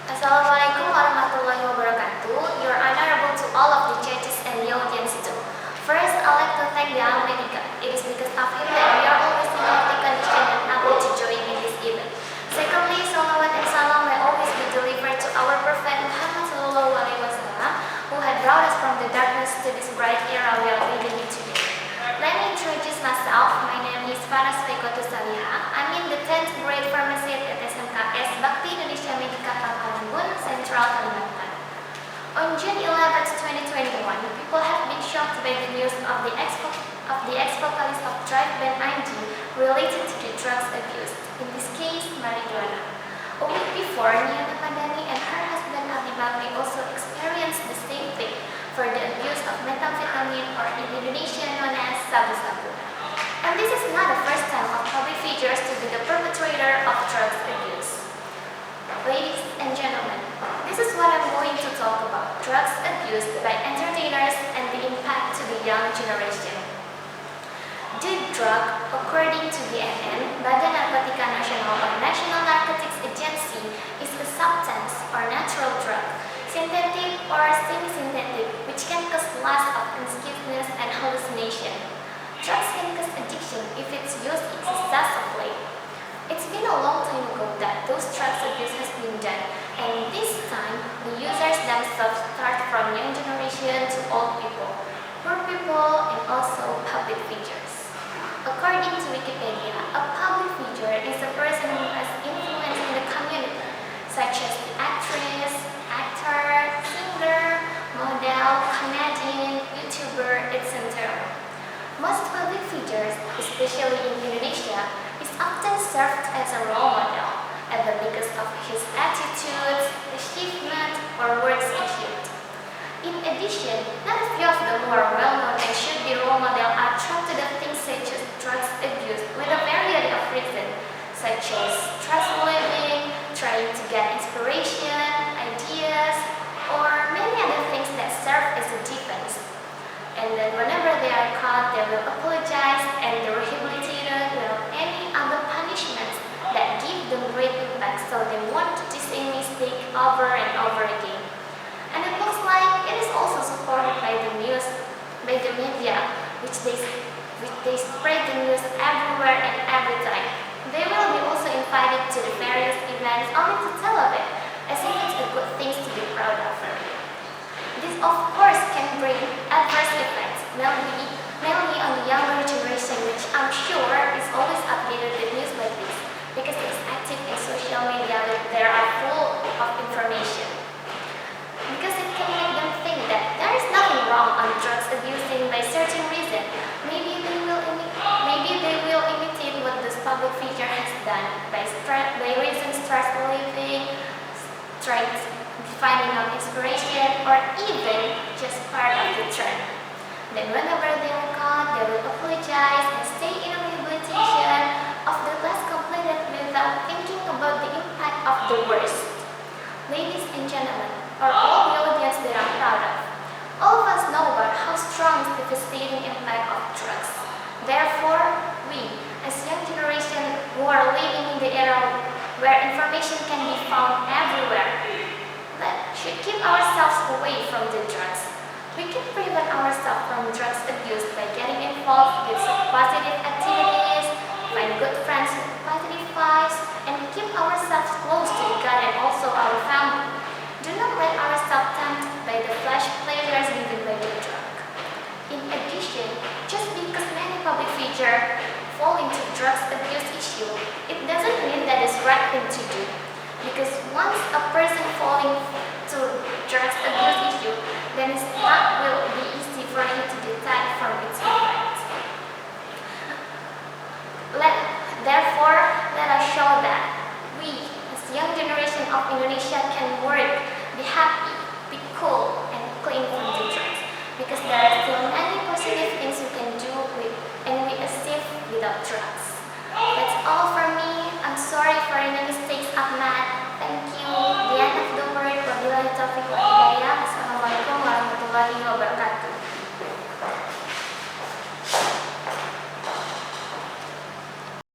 Assalamualaikum warahmatullahi wabarakatuh. Your honorable to all of the judges and the audience too. First, I'd like to thank BHAKTI MEDIKA. It is because of him that we are always in healthy condition and able to join in this event. Secondly, salawat and salam may always be delivered to our Prophet Muhammad SAW, who had brought us from the darkness to this bright era we are living in today. Let me introduce myself. My name is Farras Faiqotush Shalihah. I'm in the 10th grade pharmacy at SMKS BHAKTI Indonesia MEDIKA Pangkalan, Central Kalimantan. On June 11, 2021, people have been shocked by the news of the ex-vocalist of tribe band ID related to the drugs abuse, in this case, marijuana. A week before, Nia Napadani and her husband Abi Bakri also experienced the same thing for the abuse of methamphetamine, or in Indonesia known as sabu-sabu. And this is not the first time of public figures to be the perpetrator of drugs abuse. Ladies and gentlemen, this is what I'm going to talk about: drugs abuse by entertainers and the impact to the young generation. The drug, according to BNN, Badan Narkotika Nasional or National Narcotics Agency, is a substance or natural drug, synthetic or semi-synthetic, which can cause loss of consciousness and hallucination. Drugs can cause addiction if it's used excessively. It's been a long time ago that those drugs abuse has been done, and this time the users themselves start from young generation to old people, poor people, and also public figures. According to Wikipedia, a public figure is a person who has influence in the community, such as the actress, actor, singer, model, comedian, YouTuber, etc. Most public figures, especially in Indonesia, is often served as a role model, either because of his attitudes, achievement, or words issued. In addition, not a few of them who are well-known and should be role model are drawn to the things such as drugs abuse with a variety of reasons, such as stress living, trying to get inspiration, ideas, or many other things that serve as a defense. And then whenever they are caught, they will apologize and be rehabilitated without any other punishments that give them great impact, so they won't do the same mistake over and over again. And it looks like it is also supported by the news, by the media, which they spread the news everywhere and every time. They will be also invited to the various events only to tell of it, as if it's a good thing to be proud of. This of course can bring adverse effects, mainly on the younger generation, which I'm sure is always updated with news like this, because it's active in social media that they are full of information. Because it can make them think that there is nothing wrong on drugs abusing by certain reason. Maybe they will imitate what this public figure has done by raising stress living, finding out inspiration, or even just part of the trend. Then whenever they are caught, they will apologize and stay in a rehabilitation of the last completed without thinking about the impact of the worst. Ladies and gentlemen, or all the audience that I'm proud of, all of us know about how strong is the devastating impact of drugs. Therefore, we, as young generation who are living in the era where information can be found everywhere, should keep ourselves away from the drugs. We can prevent ourselves from drugs abuse by getting involved with some positive activities, find good friends with positive vibes, and keep ourselves close to God and also our family. Do not let ourselves tempted by the flash pleasures given by the drug. In addition, just because many public figures fall into drugs abuse issue, it doesn't mean that it's the right thing to do. Because once a person falling to drugs abuse issue, then it will be easy for him to detach from its effects. Therefore, let us show that we, as young generation of Indonesia, can work, be happy, be cool, and clean from the drugs. Because there are still many positive things we can do and we achieve without drugs. That's all for